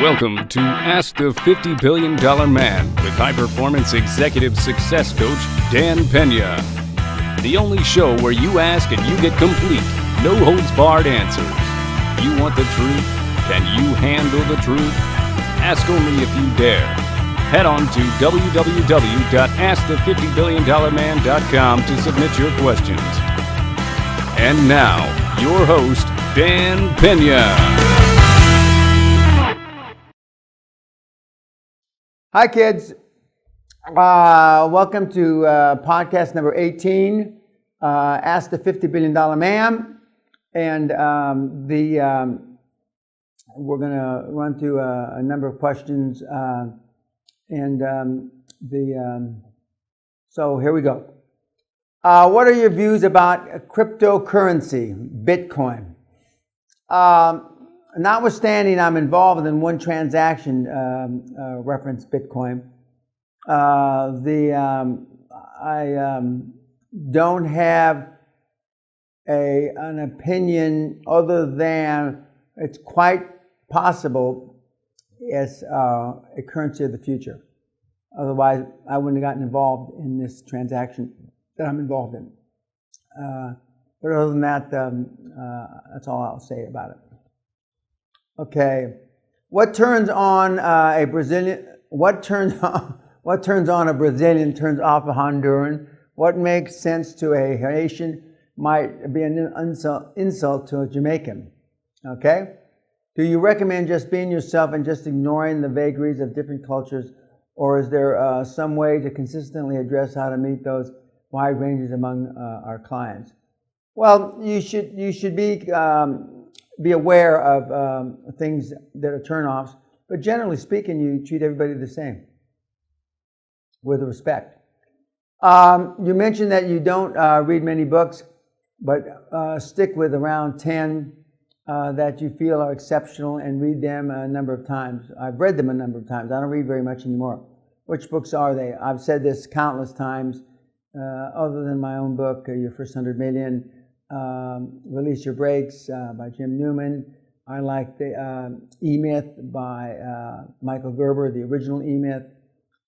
Welcome to Ask the $50 Billion Man with high-performance executive success coach Dan Peña. The only show where you ask and you get complete, no-holds-barred answers. You want the truth? Can you handle the truth? Ask only if you dare. Head on to www.askthefiftyBillionDollarMan.com to submit your questions. And now, your host, Dan Peña. Hi, kids. Welcome to podcast number 18, Ask the $50 Billion Man. And we're going to run through a number of questions. So here we go. What are your views about cryptocurrency, Bitcoin? Notwithstanding, I'm involved in one transaction, reference Bitcoin. I don't have an opinion other than it's quite possible it's a currency of the future. Otherwise, I wouldn't have gotten involved in this transaction that I'm involved in. But other than that, that's all I'll say about it. Okay, what turns on a Brazilian turns off a Honduran? What makes sense to a Haitian might be an insult to a Jamaican. Okay, do you recommend just being yourself and just ignoring the vagaries of different cultures, or is there some way to consistently address how to meet those wide ranges among our clients? Well, you should be aware of things that are turn-offs, but generally speaking, you treat everybody the same, with respect. You mentioned that you don't read many books, but stick with around 10 that you feel are exceptional and read them a number of times. I've read them a number of times. I don't read very much anymore. Which books are they? I've said this countless times, other than my own book, Your First 100 Million, Release Your Brakes by Jim Newman. I like the E-Myth by Michael Gerber, the original E-Myth.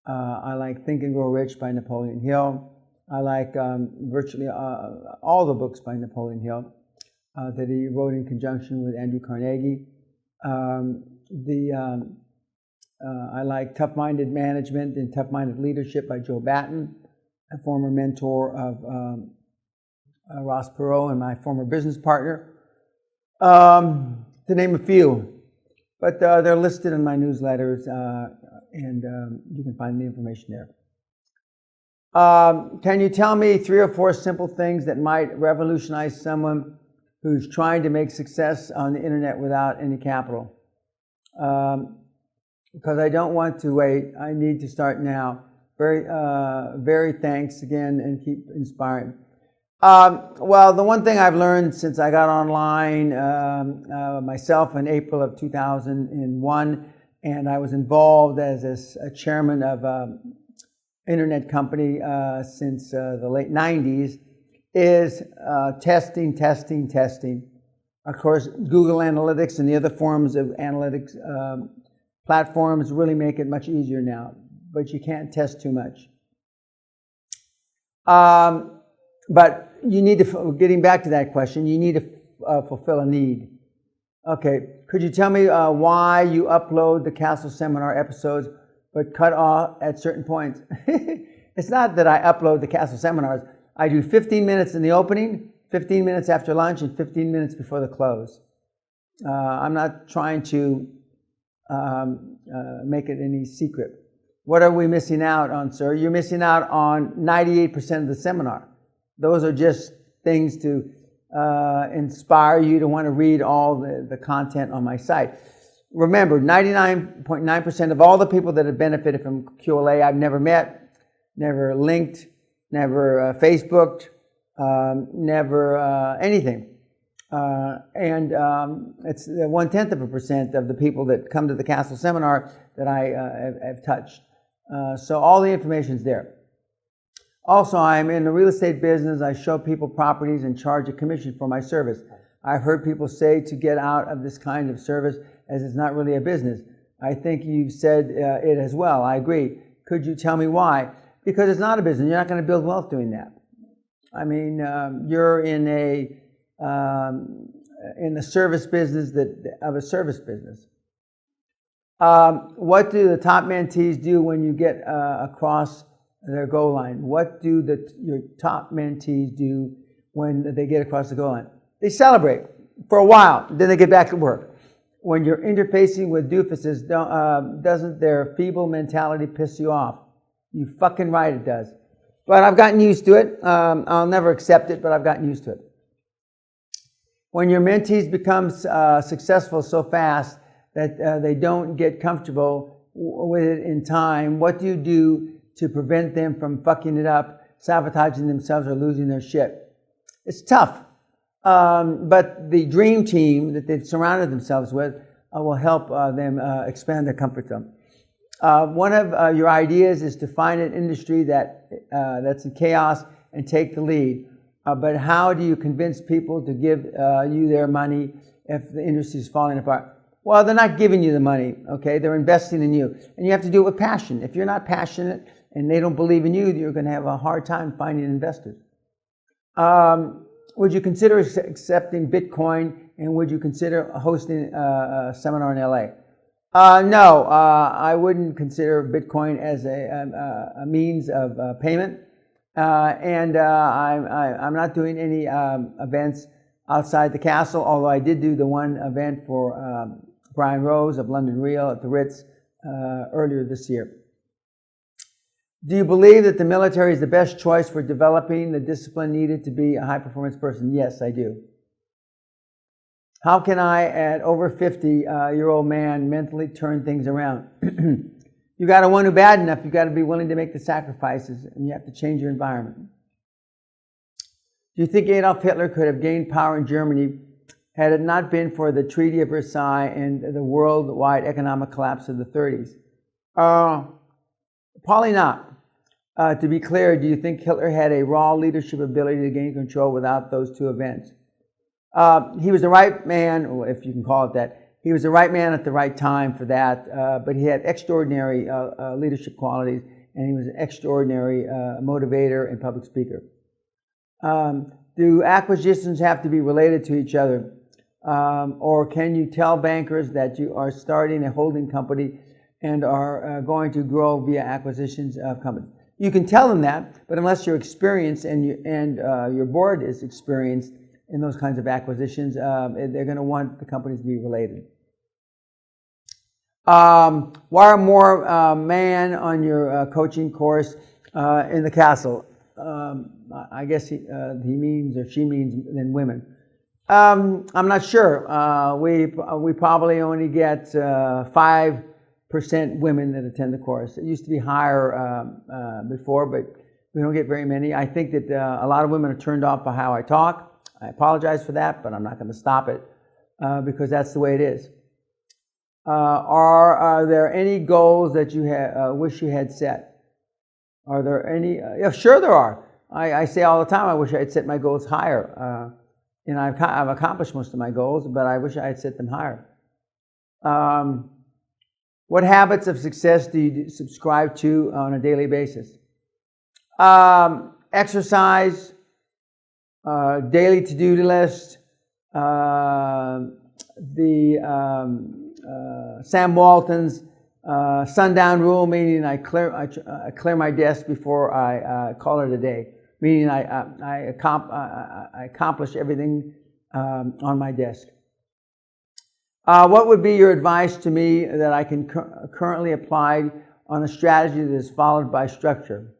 I like Think and Grow Rich by Napoleon Hill. I like virtually all the books by Napoleon Hill that he wrote in conjunction with Andrew Carnegie. I like Tough-Minded Management and Tough-Minded Leadership by Joe Batten, a former mentor of Ross Perot and my former business partner, to name a few. But they're listed in my newsletters, and you can find the information there. Can you tell me 3 or 4 simple things that might revolutionize someone who's trying to make success on the internet without any capital? Because I don't want to wait. I need to start now. Very thanks again, and keep inspiring. Well, the one thing I've learned since I got online myself in April of 2001, and I was involved as a chairman of an internet company since the late 90s, is testing. Of course, Google Analytics and the other forms of analytics platforms really make it much easier now, but you can't test too much. But you need to, getting back to that question, you need to fulfill a need. Okay, could you tell me why you upload the Castle Seminar episodes but cut off at certain points? It's not that I upload the Castle Seminars. I do 15 minutes in the opening, 15 minutes after lunch, and 15 minutes before the close. I'm not trying to make it any secret. What are we missing out on, sir? You're missing out on 98% of the seminar. Those are just things to inspire you to want to read all the content on my site. Remember, 99.9% of all the people that have benefited from QLA I've never met, never linked, never Facebooked, never anything. And it's 0.1% of the people that come to the Castle Seminar that I have touched. So all the information's there. Also, I'm in the real estate business. I show people properties and charge a commission for my service. I've heard people say to get out of this kind of service as it's not really a business. I think you've said it as well. I agree. Could you tell me why? Because it's not a business. You're not going to build wealth doing that. I mean, you're in the service business of a service business. What do the top mentees do when you get across their goal line? What do your top mentees do when they get across the goal line? They celebrate for a while, then they get back to work. When you're interfacing with doofuses, doesn't their feeble mentality piss you off? You fucking right it does. But I've gotten used to it. I'll never accept it, but I've gotten used to it. When your mentees become successful so fast that they don't get comfortable with it in time, what do you do to prevent them from fucking it up, sabotaging themselves, or losing their shit? It's tough. But the dream team that they've surrounded themselves with will help them expand their comfort zone. One of your ideas is to find an industry that's in chaos and take the lead. But how do you convince people to give you their money if the industry is falling apart? Well, they're not giving you the money, okay? They're investing in you. And you have to do it with passion. If you're not passionate and they don't believe in you, you're going to have a hard time finding investors. Would you consider accepting Bitcoin, and would you consider hosting a seminar in LA? No, I wouldn't consider Bitcoin as a means of payment. And I'm not doing any events outside the castle, although I did do the one event for Brian Rose of London Real at the Ritz earlier this year. Do you believe that the military is the best choice for developing the discipline needed to be a high-performance person? Yes, I do. How can I, at over 50-year-old man, mentally turn things around? You got to want to bad enough. You got to be willing to make the sacrifices, and you have to change your environment. Do you think Adolf Hitler could have gained power in Germany had it not been for the Treaty of Versailles and the worldwide economic collapse of the 30s? Probably not. To be clear, do you think Hitler had a raw leadership ability to gain control without those two events? He was the right man, if you can call it that. He was the right man at the right time for that, but he had extraordinary leadership qualities, and he was an extraordinary motivator and public speaker. Do acquisitions have to be related to each other? Or can you tell bankers that you are starting a holding company and are going to grow via acquisitions of companies? You can tell them that, but unless you're experienced and your board is experienced in those kinds of acquisitions, they're going to want the companies to be related. Why are more men on your coaching course in the castle? I guess he means, or she means, than women. I'm not sure. We probably only get 5% women that attend the course. It used to be higher before, but we don't get very many. I think that a lot of women are turned off by how I talk. I apologize for that, but I'm not going to stop it because that's the way it is. Are there any goals that you wish you had set? Are there any? Yeah, sure there are. I say all the time, I wish I had set my goals higher. And I've accomplished most of my goals, but I wish I had set them higher. What habits of success do you subscribe to on a daily basis? Exercise, daily to-do list, Sam Walton's sundown rule, meaning I clear my desk before I call it a day, meaning I accomplish everything on my desk. What would be your advice to me that I can currently apply on a strategy that is followed by structure?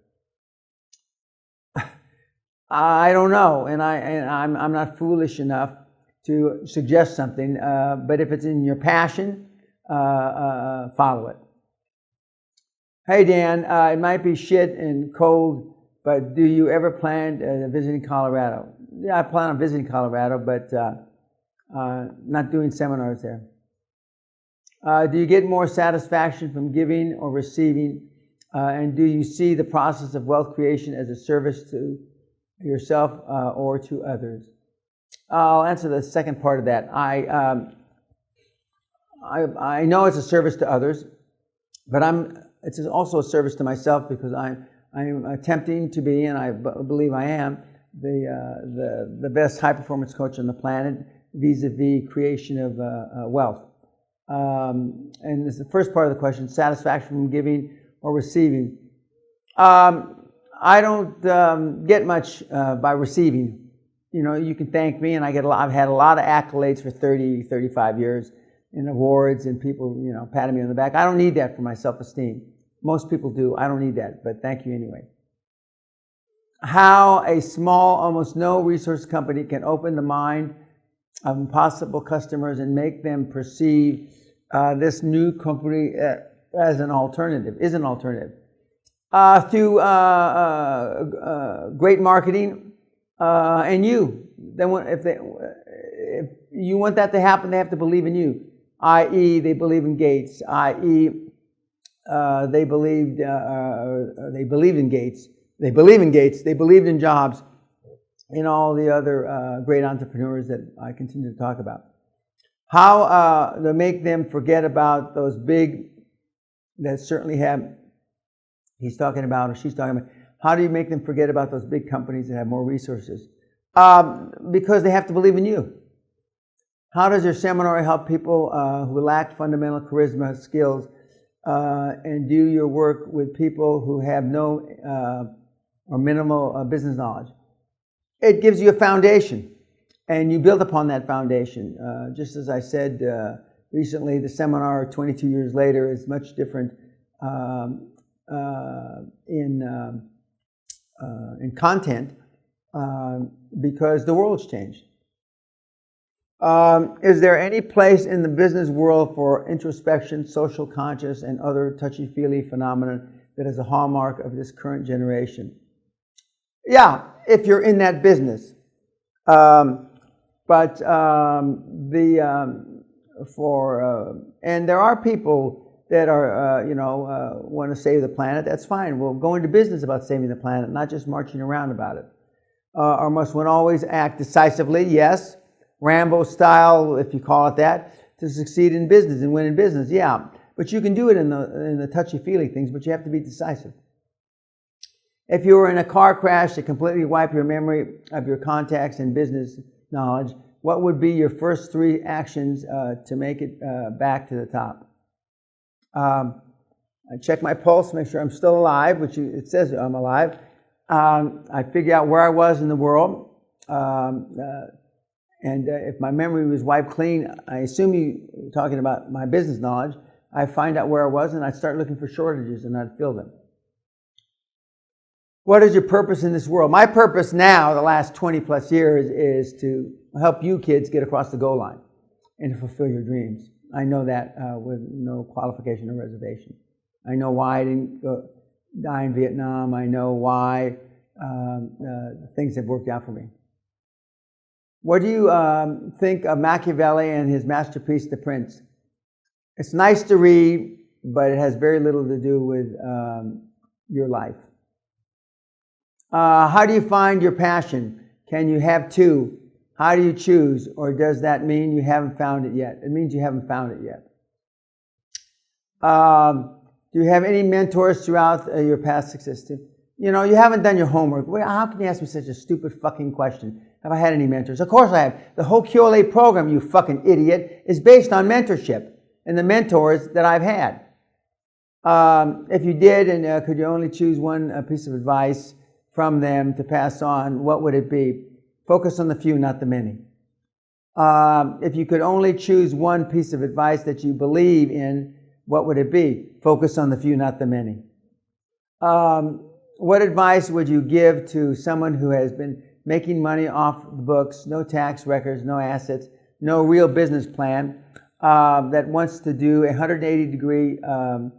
I don't know, and I'm not foolish enough to suggest something, but if it's in your passion, follow it. Hey Dan, it might be shit and cold, but do you ever plan visiting Colorado? Yeah, I plan on visiting Colorado, but not doing seminars there. Do you get more satisfaction from giving or receiving? And do you see the process of wealth creation as a service to yourself or to others? I'll answer the second part of that. I know it's a service to others, but it's also a service to myself, because I'm attempting to be, and I believe I am, the best high-performance coach on the planet vis-a-vis creation of wealth. And this is the first part of the question: satisfaction from giving or receiving. I don't get much by receiving. You know, you can thank me, and I've had a lot of accolades for 30, 35 years, and awards, and people, you know, patting me on the back. I don't need that for my self-esteem. Most people do. I don't need that, but thank you anyway. How a small, almost no resource company can open the mind of possible customers and make them perceive this new company as an alternative, is an alternative. Through great marketing, and you. Then if you want that to happen, they have to believe in you. I.e., they believe in Gates. I.e., they believed in Gates. They believe in Gates. They believed in Jobs, and all the other great entrepreneurs that I continue to talk about. How to make them forget about those big, that certainly have, he's talking about, or she's talking about, how do you make them forget about those big companies that have more resources? Because they have to believe in you. How does your seminar help people who lack fundamental charisma skills and do your work with people who have no or minimal business knowledge? It gives you a foundation, and you build upon that foundation. Just as I said recently, the seminar 22 years later is much different in content because the world's changed. Is there any place in the business world for introspection, social conscious, and other touchy-feely phenomena that is a hallmark of this current generation? Yeah, if you're in that business. And there are people that are, want to save the planet. That's fine. We'll go into business about saving the planet, not just marching around about it. Or must one always act decisively? Yes. Rambo style, if you call it that, to succeed in business and win in business. Yeah. But you can do it in the touchy-feely things, but you have to be decisive. If you were in a car crash to completely wipe your memory of your contacts and business knowledge, what would be your first 3 actions to make it back to the top? I check my pulse, make sure I'm still alive, which it says I'm alive. I figure out where I was in the world. And if my memory was wiped clean, I assume you're talking about my business knowledge. I find out where I was, and I start looking for shortages, and I'd fill them. What is your purpose in this world? My purpose now, the last 20 plus years, is to help you kids get across the goal line and to fulfill your dreams. I know that with no qualification or reservation. I know why I didn't die in Vietnam. I know why things have worked out for me. What do you think of Machiavelli and his masterpiece, The Prince? It's nice to read, but it has very little to do with your life. How do you find your passion? Can you have 2? How do you choose? Or does that mean you haven't found it yet? It means you haven't found it yet. Do you have any mentors throughout your past success? You know, you haven't done your homework. How can you ask me such a stupid fucking question? Have I had any mentors? Of course I have. The whole QLA program, you fucking idiot, is based on mentorship and the mentors that I've had. If you did, and could you only choose one piece of advice from them to pass on, what would it be? Focus on the few, not the many. If you could only choose one piece of advice that you believe in, what would it be? Focus on the few, not the many. What advice would you give to someone who has been making money off the books, no tax records, no assets, no real business plan, that wants to do a 180-degree, I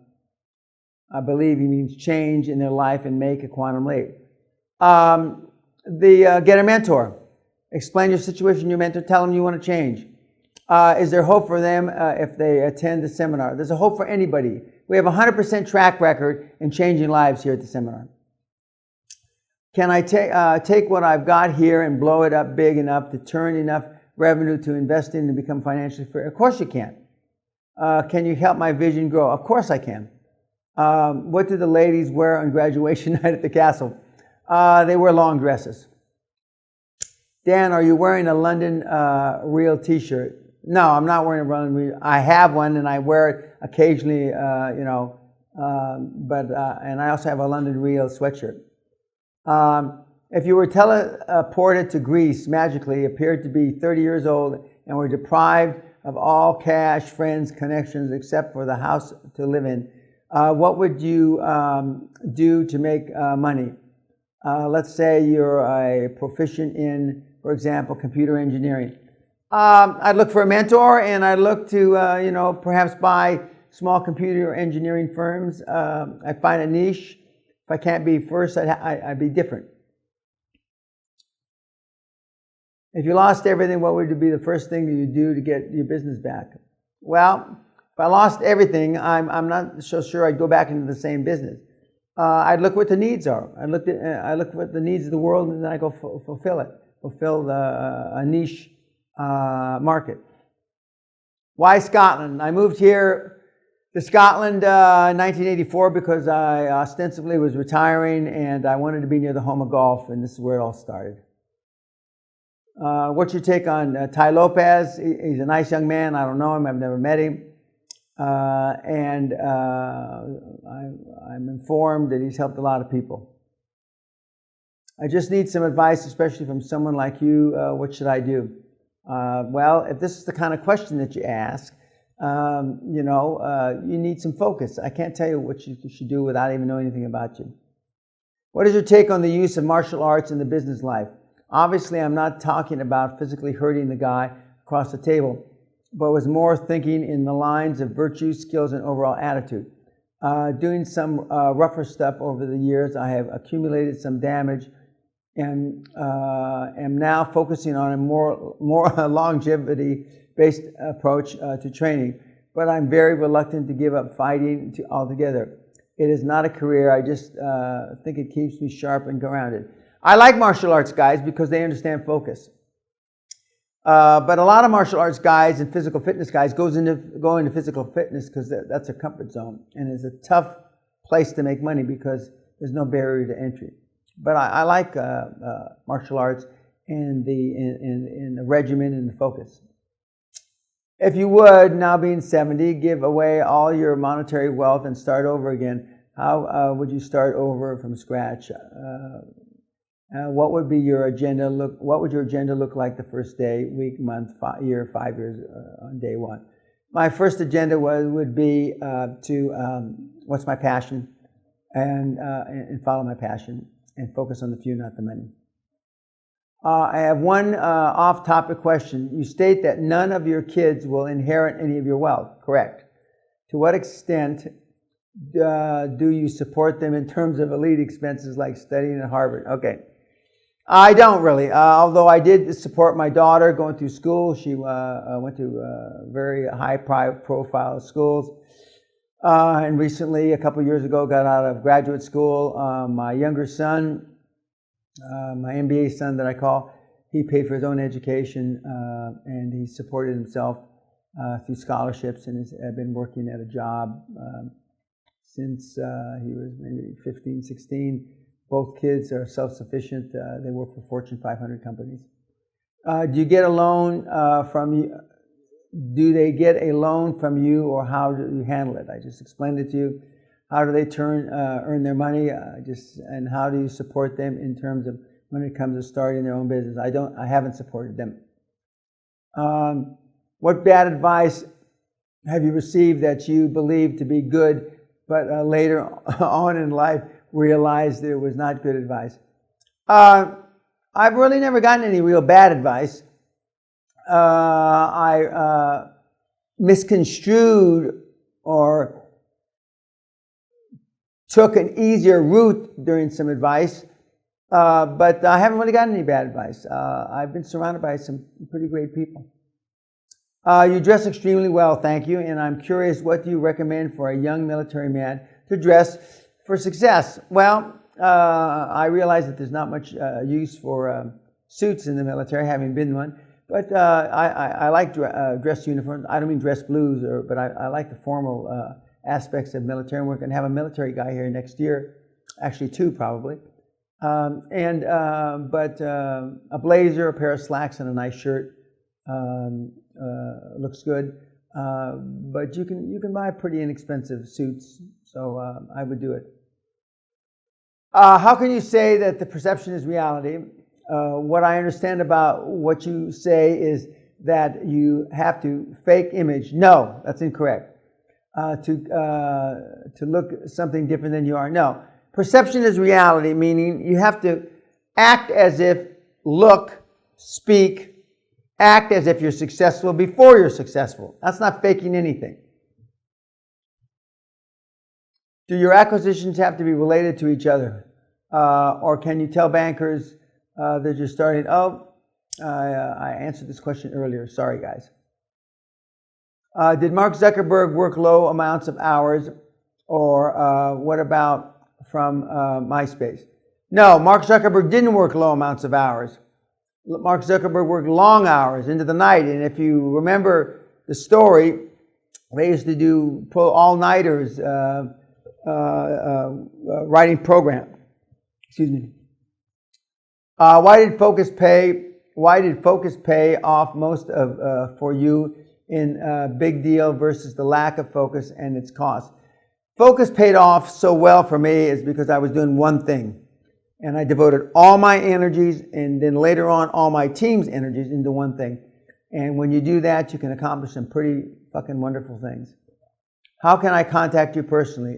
believe he means change in their life and make a quantum leap? Get a mentor. Explain your situation to your mentor. Tell them you want to change. Is there hope for them if they attend the seminar? There's a hope for anybody. We have a 100% track record in changing lives here at the seminar. Can I take what I've got here and blow it up big enough to turn enough revenue to invest in and become financially free? Of course you can. Can you help my vision grow? Of course I can. What do the ladies wear on graduation night at the castle? They wear long dresses. Dan, are you wearing a London Real t-shirt? No, I'm not wearing a London Real. I have one and I wear it occasionally, and I also have a London Real sweatshirt. If you were teleported to Greece magically, appeared to be 30 years old, and were deprived of all cash, friends, connections, except for the house to live in, what would you do to make money? Let's say you're a proficient in, for example, computer engineering. I'd look for a mentor, and I'd look to, perhaps buy small computer engineering firms. I'd find a niche. If I can't be first, I'd be different. If you lost everything, what would be the first thing that you do to get your business back? Well, if I lost everything, I'm not so sure I'd go back into the same business. I'd look what the needs are. I look what the needs of the world, and then I go fulfill a niche market. Why Scotland? I moved here to Scotland in 1984 because I ostensibly was retiring and I wanted to be near the home of golf, and this is where it all started. What's your take on Ty Lopez? He's a nice young man. I don't know him. I've never met him. I'm informed that he's helped a lot of people. I just need some advice, especially from someone like you. What should I do? Well, if this is the kind of question that you ask, you need some focus. I can't tell you what you should do without even knowing anything about you. What is your take on the use of martial arts in the business life? Obviously, I'm not talking about physically hurting the guy across the table, but was more thinking in the lines of virtue, skills, and overall attitude. Doing some rougher stuff over the years, I have accumulated some damage and am now focusing on a more longevity-based approach to training. But I'm very reluctant to give up fighting altogether. It is not a career. I just think it keeps me sharp and grounded. I like martial arts guys because they understand focus. But a lot of martial arts guys and physical fitness guys go into physical fitness because that's a comfort zone, and it's a tough place to make money because there's no barrier to entry. But I like martial arts and the regimen and the focus. If you would, now being 70, give away all your monetary wealth and start over again, how would you start over from scratch? What would your agenda look like the first day, week, month, year, 5 years on day one? My first agenda would be to what's my passion, and follow my passion and focus on the few, not the many. I have one off-topic question. You state that none of your kids will inherit any of your wealth, correct? To what extent do you support them in terms of elite expenses like studying at Harvard? Okay. I don't really, although I did support my daughter going through school. She went to very high-profile schools, and recently, a couple years ago, got out of graduate school. My younger son, my MBA son that I call, he paid for his own education, and he supported himself through scholarships, and has been working at a job since he was maybe 15, 16. Both kids are self-sufficient. They work for Fortune 500 companies. Do you get a loan from you? Do they get a loan from you, or how do you handle it? I just explained it to you. How do they earn their money? And how do you support them in terms of when it comes to starting their own business? I haven't supported them. What bad advice have you received that you believed to be good, but later on in life realized that it was not good advice? I've really never gotten any real bad advice. I misconstrued or took an easier route during some advice, but I haven't really gotten any bad advice. I've been surrounded by some pretty great people. You dress extremely well, thank you, and I'm curious, what do you recommend for a young military man to dress for success? Well, I realize that there's not much use for suits in the military, having been one, But I like dress uniforms. I don't mean dress blues, but I like the formal aspects of military. And we're going to have a military guy here next year, actually 2 probably. But a blazer, a pair of slacks, and a nice shirt looks good. But you can buy pretty inexpensive suits, so I would do it. How can you say that the perception is reality? What I understand about what you say is that you have to fake image. No, that's incorrect. To look something different than you are. No. Perception is reality, meaning you have to act as if, look, speak, act as if you're successful before you're successful. That's not faking anything. Do your acquisitions have to be related to each other? Or can you tell bankers that you're starting? I answered this question earlier. Sorry, guys. Did Mark Zuckerberg work low amounts of hours? Or what about from MySpace? No, Mark Zuckerberg didn't work low amounts of hours. Mark Zuckerberg worked long hours into the night. And if you remember the story, they used to pull all-nighters writing programs. Excuse me. Why did focus pay off most for you in Big Deal versus the lack of focus and its cost? Focus paid off so well for me is because I was doing one thing. And I devoted all my energies and then later on all my team's energies into one thing. And when you do that, you can accomplish some pretty fucking wonderful things. How can I contact you personally?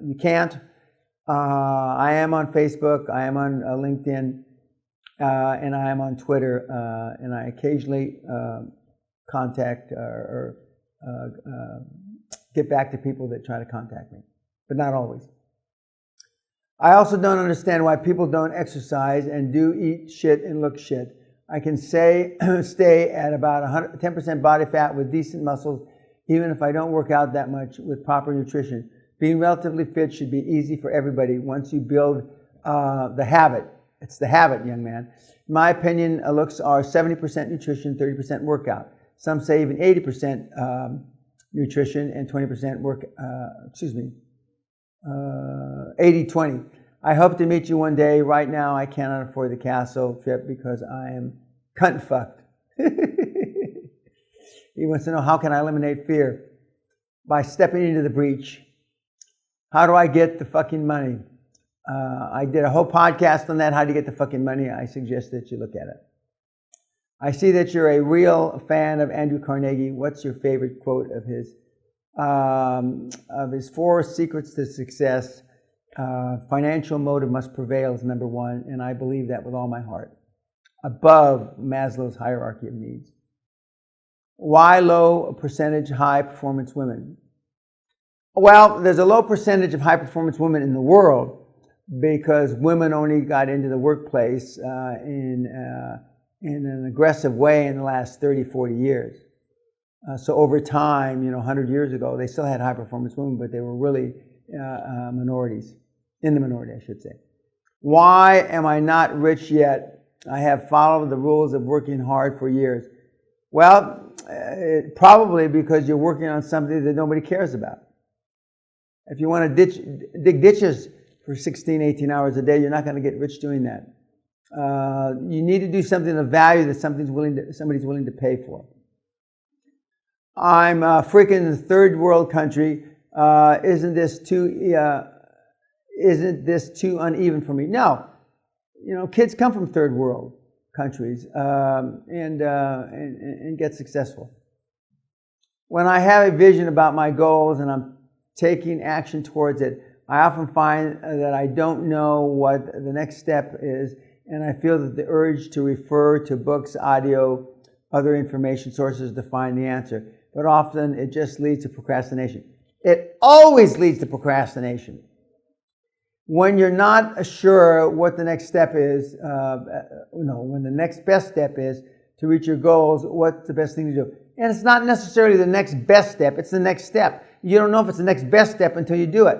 You can't. I am on Facebook, I am on LinkedIn, and I am on Twitter, and I occasionally contact or get back to people that try to contact me, but not always. I also don't understand why people don't exercise and do eat shit and look shit. I can stay at about 10% body fat with decent muscles, even if I don't work out that much with proper nutrition. Being relatively fit should be easy for everybody once you build the habit. It's the habit, young man. In my opinion, looks are 70% nutrition, 30% workout. Some say even 80% nutrition and 20% work, 80-20. I hope to meet you one day. Right now, I cannot afford the castle trip because I am cunt fucked. He wants to know, how can I eliminate fear? By stepping into the breach. How do I get the fucking money? I did a whole podcast on that, how to get the fucking money. I suggest that you look at it. I see that you're a real fan of Andrew Carnegie. What's your favorite quote of his? Of his 4 secrets to success, financial motive must prevail is number 1, and I believe that with all my heart. Above Maslow's hierarchy of needs. Why low percentage high performance women? Well, there's a low percentage of high performance women in the world because women only got into the workplace in an aggressive way in the last 30, 40 years. So over time, 100 years ago, they still had high performance women, but they were really minorities, in the minority, I should say. Why am I not rich yet? I have followed the rules of working hard for years. Well, probably because you're working on something that nobody cares about. If you want to dig ditches for 16, 18 hours a day, you're not going to get rich doing that. You need to do something of value that somebody's willing to pay for. I'm freaking third world country. Isn't this too uneven for me? No. Kids come from third world countries and get successful. When I have a vision about my goals and I'm taking action towards it, I often find that I don't know what the next step is, and I feel that the urge to refer to books, audio, other information sources to find the answer. But often it just leads to procrastination. It always leads to procrastination. When you're not sure what the next step is, when the next best step is to reach your goals, what's the best thing to do? And it's not necessarily the next best step, it's the next step. You don't know if it's the next best step until you do it.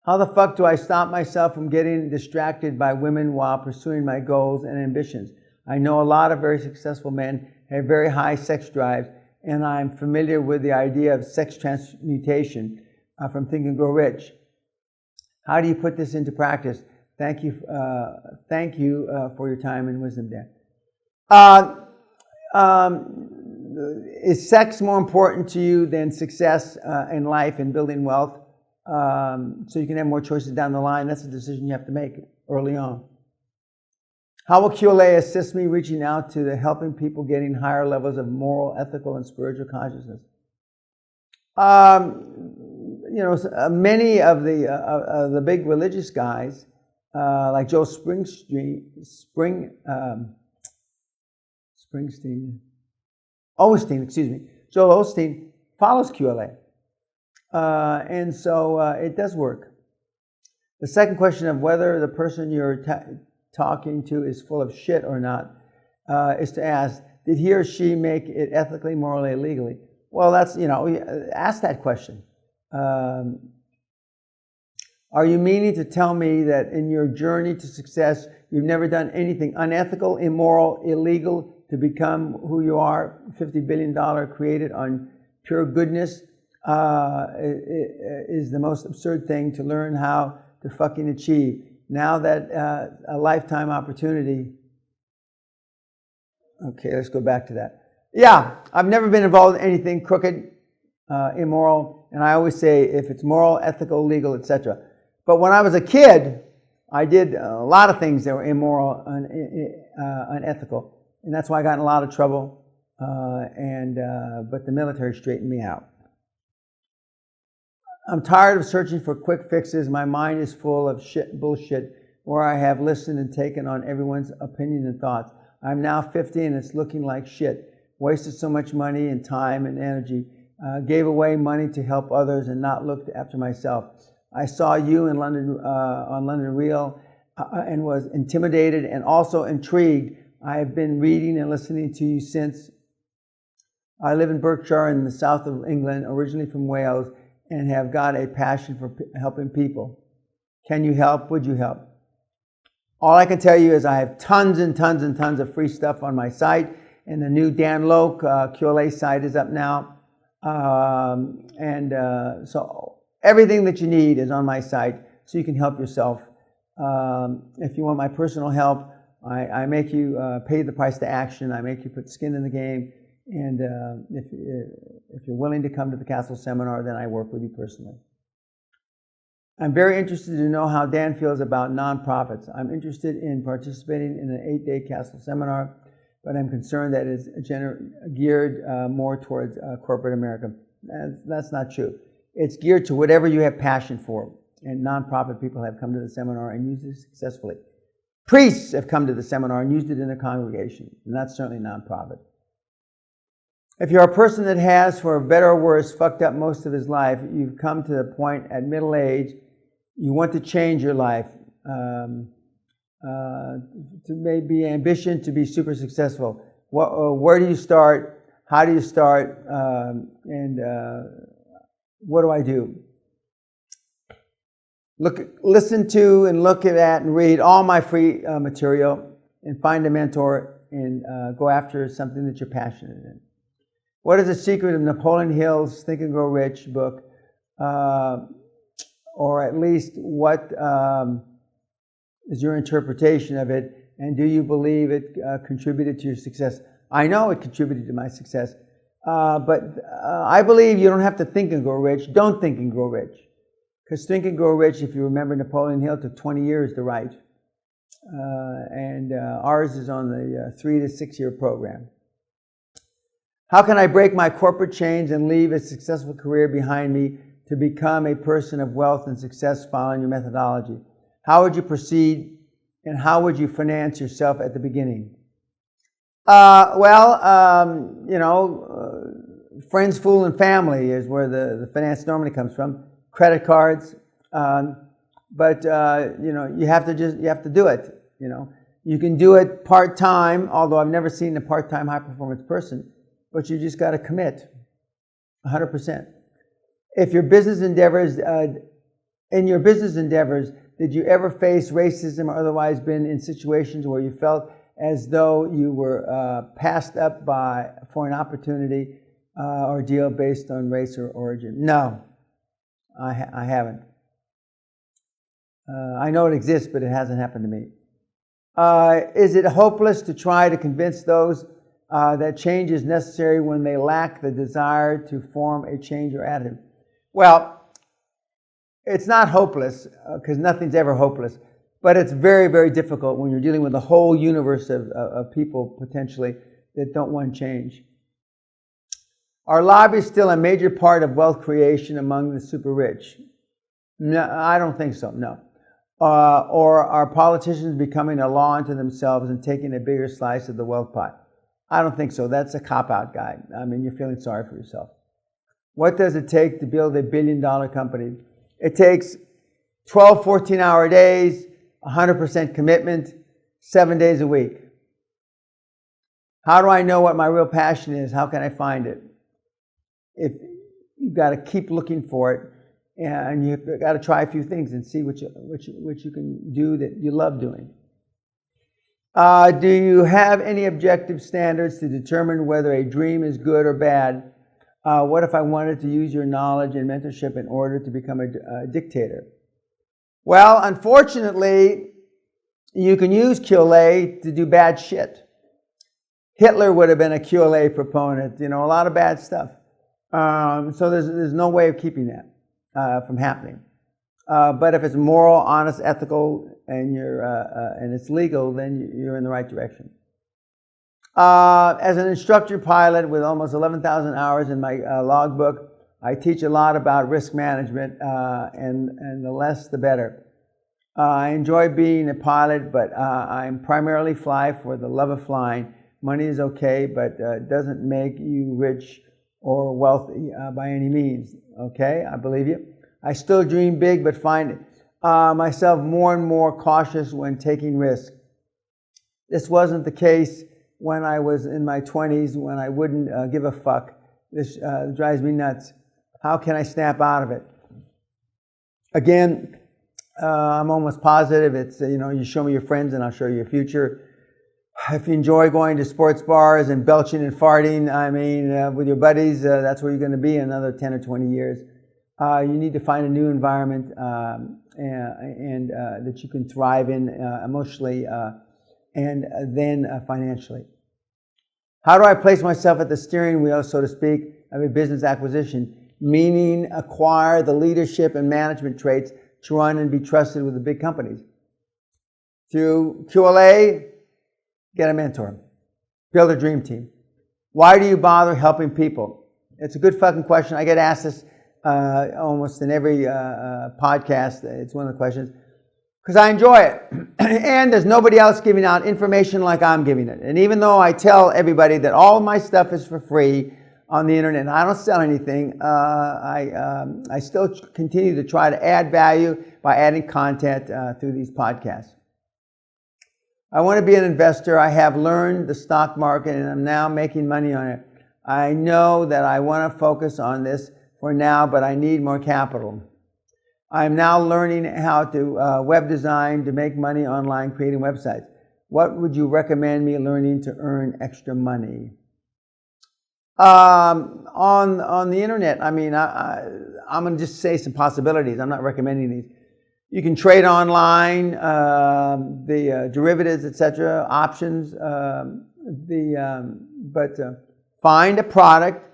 How the fuck do I stop myself from getting distracted by women while pursuing my goals and ambitions? I know a lot of very successful men have very high sex drives, and I'm familiar with the idea of sex transmutation from Think and Grow Rich. How do you put this into practice? Thank you for your time and wisdom, Dan. Is sex more important to you than success in life and building wealth? So you can have more choices down the line. That's a decision you have to make early on. How will QLA assist me reaching out to the helping people getting higher levels of moral, ethical, and spiritual consciousness? Many of the big religious guys, like Joel Joel Osteen follows QLA. And so it does work. The second question of whether the person you're talking to is full of shit or not is to ask, did he or she make it ethically, morally, legally? Well, that's, ask that question. Are you meaning to tell me that in your journey to success, you've never done anything unethical, immoral, illegal to become who you are? $50 billion created on pure goodness is the most absurd thing to learn how to fucking achieve. Now that a lifetime opportunity. Okay, let's go back to that. Yeah, I've never been involved in anything crooked, immoral, and I always say if it's moral, ethical, legal, etc. But when I was a kid, I did a lot of things that were immoral and unethical, and that's why I got in a lot of trouble. But the military straightened me out. I'm tired of searching for quick fixes. My mind is full of bullshit where I have listened and taken on everyone's opinion and thoughts. I'm now 50 and it's looking like shit. Wasted so much money and time and energy. Gave away money to help others and not looked after myself. I saw you in London on London Real and was intimidated and also intrigued. I have been reading and listening to you since. I live in Berkshire in the south of England, originally from Wales, and have got a passion for helping people. Can you help? Would you help? All I can tell you is I have tons and tons and tons of free stuff on my site, and the new Dan Loke QLA site is up now. So everything that you need is on my site, so you can help yourself. If you want my personal help, I make you pay the price to action. I make you put skin in the game. And if you're willing to come to the Castle Seminar, then I work with you personally. I'm very interested to know how Dan feels about nonprofits. I'm interested in participating in an 8-day Castle Seminar, but I'm concerned that it's geared more towards corporate America. That's not true. It's geared to whatever you have passion for. And nonprofit people have come to the seminar and used it successfully. Priests have come to the seminar and used it in a congregation, and that's certainly nonprofit. If you're a person that has, for better or worse, fucked up most of his life, you've come to the point at middle age, you want to change your life, to maybe ambition to be super successful. Where do you start? How do you start? What do I do? Listen to and look at and read all my free material and find a mentor and go after something that you're passionate in. What is the secret of Napoleon Hill's Think and Grow Rich book? Or at least what is your interpretation of it? And do you believe it contributed to your success? I know it contributed to my success. But I believe you don't have to think and grow rich. Don't think and grow rich. Because Think and Grow Rich, if you remember, Napoleon Hill took 20 years to write. Ours is on the 3 to 6 year program. How can I break my corporate chains and leave a successful career behind me to become a person of wealth and success following your methodology? How would you proceed and how would you finance yourself at the beginning? Friends, fool, and family is where the finance normally comes from. Credit cards, but you have to do it. You can do it part-time, although I've never seen a part-time high-performance person. But you just got to commit 100%. If your business endeavors In your business endeavors, did you ever face racism or otherwise been in situations where you felt as though you were passed up for an opportunity or deal based on race or origin? No, I haven't. I know it exists, but it hasn't happened to me. Is it hopeless to try to convince those that change is necessary when they lack the desire to form a change or attitude? Well, it's not hopeless, because nothing's ever hopeless, but it's very, very difficult when you're dealing with a whole universe of people potentially that don't want change. Are lobbies still a major part of wealth creation among the super rich? No, I don't think so, no. Or are politicians becoming a law unto themselves and taking a bigger slice of the wealth pie? I don't think so. That's a cop-out guy. I mean, you're feeling sorry for yourself. What does it take to build a billion-dollar company? It takes 12, 14-hour days, 100% commitment, 7 days a week. How do I know what my real passion is? How can I find it? If you've got to keep looking for it, and you've got to try a few things and see what you can do that you love doing. Do you have any objective standards to determine whether a dream is good or bad? What if I wanted to use your knowledge and mentorship in order to become a dictator? Well, unfortunately, you can use QLA to do bad shit. Hitler would have been a QLA proponent, a lot of bad stuff. So there's no way of keeping that from happening. But if it's moral, honest, ethical, and it's legal, then you're in the right direction. As an instructor pilot with almost 11,000 hours in my logbook, I teach a lot about risk management, and the less the better. I enjoy being a pilot, but I'm primarily fly for the love of flying. Money is okay, but it doesn't make you rich or wealthy by any means. Okay, I believe you. I still dream big, but find myself more and more cautious when taking risks. This wasn't the case when I was in my 20s, when I wouldn't give a fuck. This drives me nuts. How can I snap out of it? Again, I'm almost positive. It's, you show me your friends and I'll show you your future. If you enjoy going to sports bars and belching and farting, with your buddies, that's where you're going to be in another 10 or 20 years. You need to find a new environment and that you can thrive in emotionally and then financially. How do I place myself at the steering wheel, so to speak, of a business acquisition? Meaning acquire the leadership and management traits to run and be trusted with the big companies. Through QLA, get a mentor. Build a dream team. Why do you bother helping people? It's a good fucking question. I get asked this almost in every podcast. It's one of the questions. Because I enjoy it. And there's nobody else giving out information like I'm giving it. And even though I tell everybody that all of my stuff is for free on the internet and I don't sell anything, I still continue to try to add value by adding content through these podcasts. I want to be an investor. I have learned the stock market and I'm now making money on it. I know that I want to focus on this for now, but I need more capital. I'm now learning how to web design to make money online creating websites. What would you recommend me learning to earn extra money? On the internet, I'm going to just say some possibilities. I'm not recommending these. You can trade online, the derivatives, etc., options. But find a product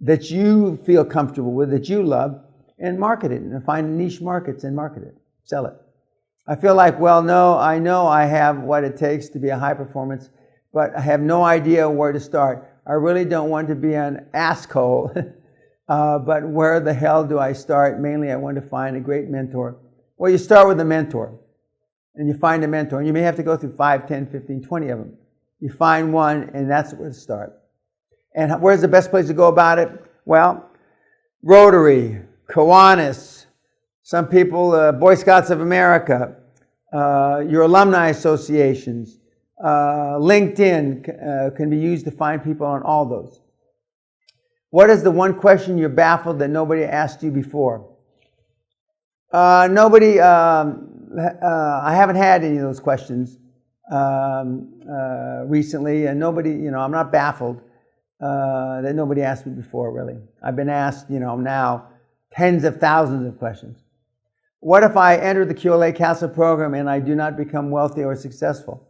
that you feel comfortable with, that you love, and market it, and find niche markets and market it, sell it. I feel like, I know I have what it takes to be a high performance, but I have no idea where to start. I really don't want to be an asshole, but where the hell do I start? Mainly, I want to find a great mentor. Well, you start with a mentor, and you find a mentor, and you may have to go through 5, 10, 15, 20 of them. You find one, and that's where to start. And where's the best place to go about it? Well, Rotary, Kiwanis, some people, Boy Scouts of America, your alumni associations, LinkedIn can be used to find people on all those. What is the one question you're baffled that nobody asked you before? Nobody, I haven't had any of those questions recently, and nobody, I'm not baffled that nobody asked me before, really. I've been asked, now tens of thousands of questions. What if I enter the QLA Castle program and I do not become wealthy or successful?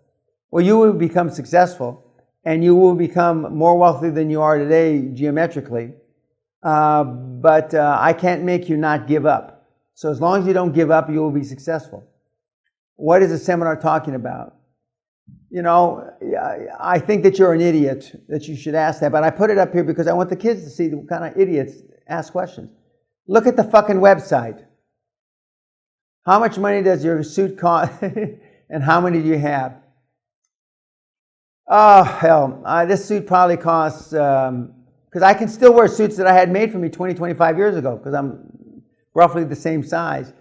Well, you will become successful, and you will become more wealthy than you are today geometrically, but I can't make you not give up. So as long as you don't give up, you will be successful. What is the seminar talking about? I think that you're an idiot, that you should ask that, but I put it up here because I want the kids to see the kind of idiots ask questions. Look at the fucking website. How much money does your suit cost, and how many do you have? Oh, hell, this suit probably costs, because I can still wear suits that I had made for me 20, 25 years ago, because I'm roughly the same size.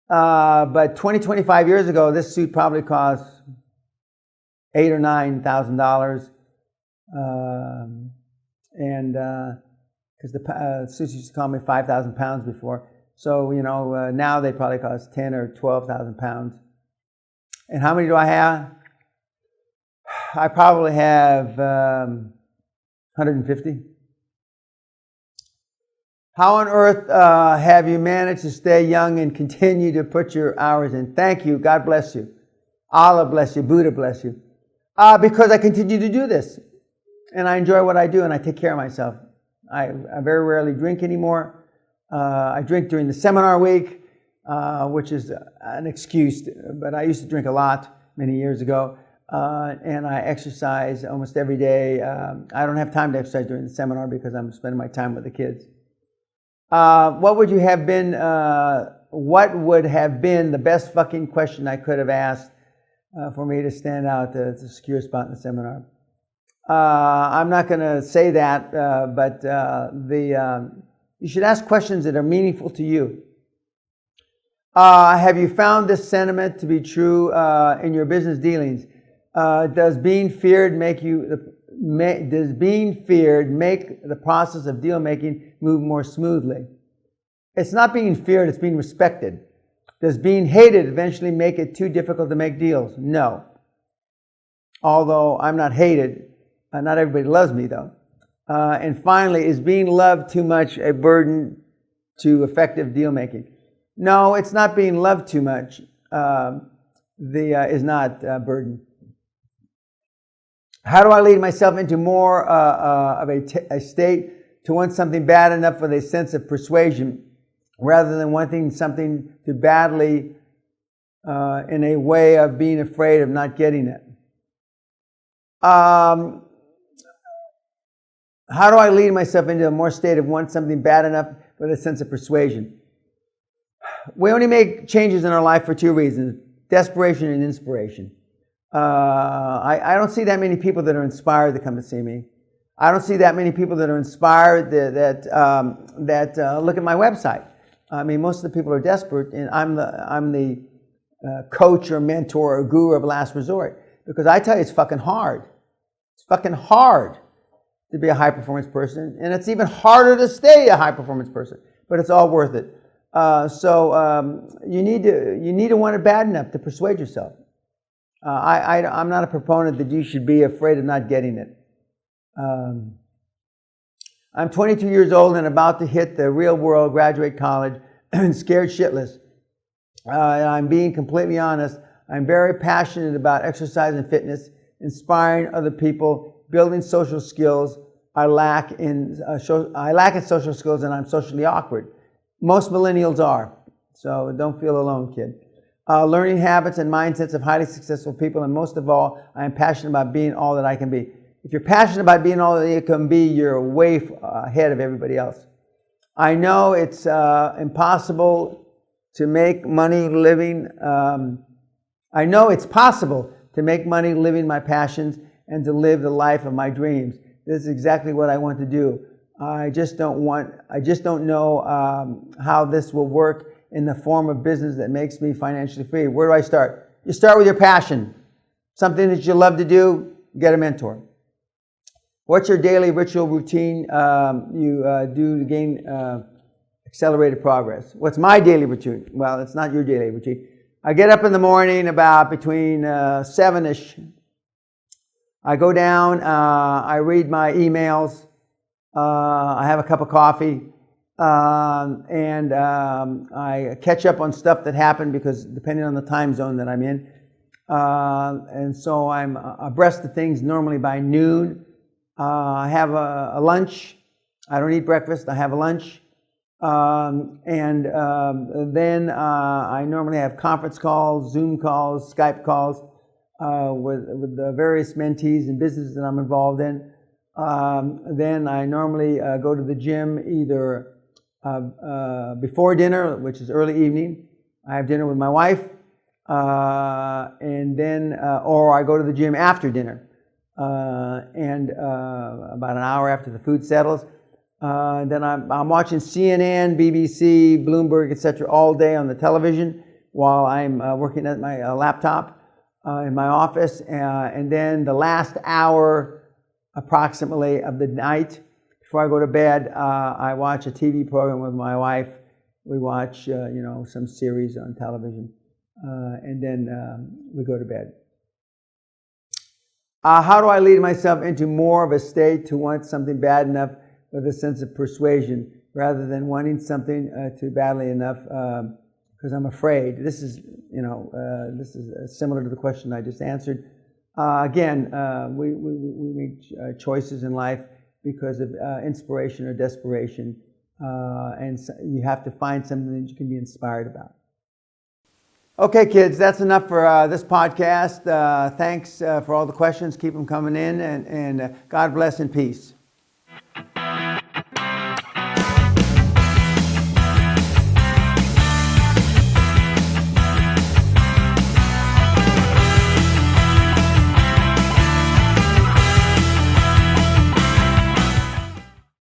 But 20, 25 years ago, this suit probably cost $8,000 or $9,000, and because the suits used to call me 5,000 pounds before, so now they probably cost 10 or 12,000 pounds. And how many do I have? I probably have 150. How on earth have you managed to stay young and continue to put your hours in? Thank you. God bless you. Allah bless you. Buddha bless you. Because I continue to do this. And I enjoy what I do, and I take care of myself. I very rarely drink anymore. I drink during the seminar week, which is an excuse, but I used to drink a lot many years ago. And I exercise almost every day. I don't have time to exercise during the seminar because I'm spending my time with the kids. What would have been the best fucking question I could have asked for me to stand out to secure a spot in the seminar? I'm not going to say that, but you should ask questions that are meaningful to you. Have you found this sentiment to be true in your business dealings? Does being feared make the process of deal making move more smoothly? It's not being feared, it's being respected. Does being hated eventually make it too difficult to make deals? No. Although I'm not hated, not everybody loves me though. And finally, is being loved too much a burden to effective deal making? No, it's not being loved too much. Is not a burden. How do I lead myself into more of a state to want something bad enough with a sense of persuasion, rather than wanting something too badly in a way of being afraid of not getting it? How do I lead myself into a more state of want something bad enough with a sense of persuasion? We only make changes in our life for two reasons: desperation and inspiration. I don't see that many people that are inspired to come to see me. I don't see that many people that are inspired that look at my website. I mean, most of the people are desperate, and I'm the coach or mentor or guru of last resort, because I tell you, it's fucking hard. It's fucking hard to be a high performance person, and it's even harder to stay a high performance person. But it's all worth it. So you need to want it bad enough to persuade yourself. I'm not a proponent that you should be afraid of not getting it. I'm 22 years old and about to hit the real world, graduate college, and scared shitless. And I'm being completely honest. I'm very passionate about exercise and fitness, inspiring other people, building social skills. I lack in social skills, and I'm socially awkward. Most millennials are, so don't feel alone, kid. Learning habits and mindsets of highly successful people, and most of all, I am passionate about being all that I can be. If you're passionate about being all that you can be, you're way ahead of everybody else. I know it's impossible to make money living. I know it's possible to make money living my passions and to live the life of my dreams. This is exactly what I want to do. I just don't know how this will work in the form of business that makes me financially free. Where do I start? You start with your passion. Something that you love to do, get a mentor. What's your daily ritual routine you do to gain accelerated progress. What's my daily routine? Well, it's not your daily routine. I get up in the morning about between 7-ish. I go down, I read my emails, I have a cup of coffee, and I catch up on stuff that happened because depending on the time zone that I'm in. And so I'm abreast of things normally by noon. I have a lunch. I don't eat breakfast. I have a lunch. Then I normally have conference calls, Zoom calls, Skype calls with the various mentees and businesses that I'm involved in. Then I normally go to the gym either before dinner, which is early evening. I have dinner with my wife, and then or I go to the gym after dinner, and about an hour after the food settles. Then I'm watching CNN, BBC, Bloomberg, etc. all day on the television while I'm working at my laptop in my office. And then the last hour approximately of the night before I go to bed, I watch a TV program with my wife. We watch some series on television, and then we go to bed. How do I lead myself into more of a state to want something bad enough with a sense of persuasion rather than wanting something too badly enough because I'm afraid? This is similar to the question I just answered. Again, we make choices in life because of inspiration or desperation, and so you have to find something that you can be inspired about. Okay, kids, that's enough for this podcast. Thanks for all the questions. Keep them coming in, and God bless and peace.